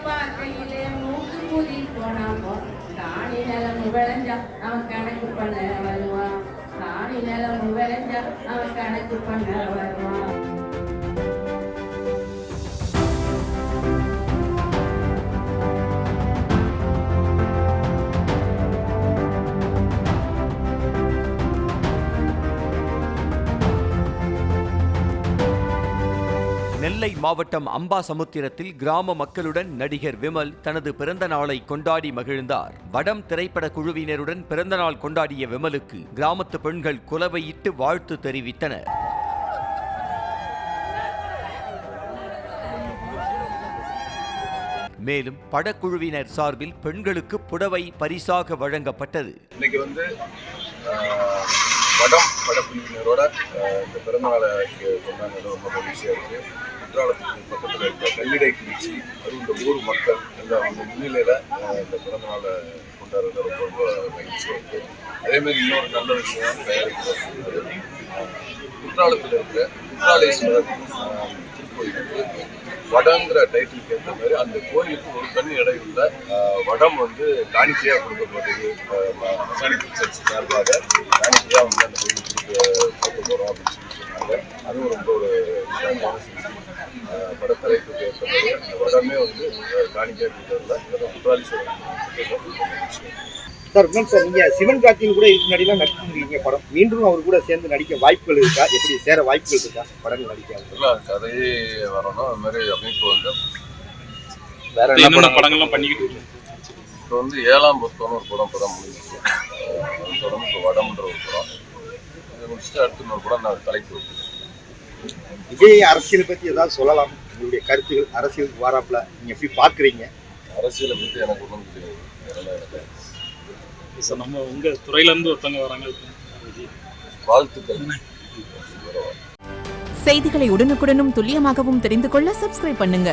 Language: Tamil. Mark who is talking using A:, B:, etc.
A: பார்க்கையிலே மூக்கு பூதி போனாமோ தானி நிலம் விளைஞ்சா அவன் கணக்கு பண்ண வருவான். தானி நிலம் விளைஞ்சா அவன் கணக்கு பண்ண வருவான்.
B: நெல்லை மாவட்டம் அம்பாசமுத்திரத்தில் கிராம மக்களுடன் நடிகர் விமல் தனது பிறந்த நாளை கொண்டாடி மகிழ்ந்தார். வடம் திரைப்பட குழுவினருடன் பிறந்தநாள் கொண்டாடிய விமலுக்கு கிராமத்து பெண்கள் குலவையிட்டு வாழ்த்து தெரிவித்தனர். மேலும் படக்குழுவினர் சார்பில் பெண்களுக்கு புடவை பரிசாக வழங்கப்பட்டது.
C: இன்னைக்கு வடம் படக்குழுவினரோட இந்த பிறந்தநாளை கொண்டாடுறது ரொம்ப மகிழ்ச்சியாக இருக்குது. குற்றாலத்துக்கு பக்கத்தில் இருக்க கல்லிடை குறிச்சி அது இந்த ஊர் மக்கள் அவங்க முன்னிலையில் இந்த பிறந்தநாளை கொண்டாடுறது ரொம்ப ரொம்ப மகிழ்ச்சியாக இருக்குது. அதேமாதிரி இன்னொரு நல்ல விஷயம் தயாரிக்கிறது குற்றாலத்தில் இருக்கிற குற்றாலேஸ்வரர் திருக்கோயிலுக்கு வடங்கிற டைட்டிலுக்கு ஏற்ற மாதிரி அந்த கோயிலுக்கு ஒரு தனி இடையுள்ள வடம் காணிக்கையாக கொடுக்கப்படுறது. சர்ச் சார்பாக காணிக்கையாக அந்த கோயிலுக்கு கொடுக்க போகிறோம் அப்படின்னு சொன்னாங்க. அதுவும் ரொம்ப ஒரு சிறப்பான செய்தி. படத்தலைப்புக்கு ஏற்ற மாதிரி அந்த வடமே காணிக்கையாக கொடுக்கறதுல குற்றாலீஸ்வரர்
D: சார். சார், நீங்கள் சிவன் கார்த்தியின் கூட இதுக்கு முன்னாடிலாம் நடிச்சிருக்கீங்க படம். மீண்டும் அவர் கூட சேர்ந்து நடிக்க வாய்ப்புகள் இருக்கா? எப்படி சேர வாய்ப்புகள் இருக்கா படங்கள் நடிக்க?
C: கதையே வரணும். அது மாதிரி அமைப்பு
D: வேற என்ன படங்கள்லாம் பண்ணிக்கிட்டு
C: இப்போ 7ஆம் பொருத்தம்னு ஒரு படம் முடிஞ்சிச்சு. தொடர்ந்து இப்போ வடம்ன்ற ஒரு படம் இதை முடிச்சுட்டு அடுத்து ஒரு படம் நான் தலைப்பு.
D: விஜய் அரசியலை பற்றி ஏதாவது சொல்லலாம்? உங்களுடைய கருத்துகள் அரசியலுக்கு வாராப்புல நீங்கள் எப்படி பார்க்குறீங்க?
C: அரசியலை பற்றி எனக்கு ஒன்றும் தெரியாது. எனக்கு
E: சார், நம்ம உங்கள் துறையிலேருந்து ஒருத்தவங்க வராங்க.
C: வாழ்த்துக்கள்.
F: செய்திகளை உடனுக்குடனும் துல்லியமாகவும் தெரிந்து கொள்ள சப்ஸ்கிரைப் பண்ணுங்க.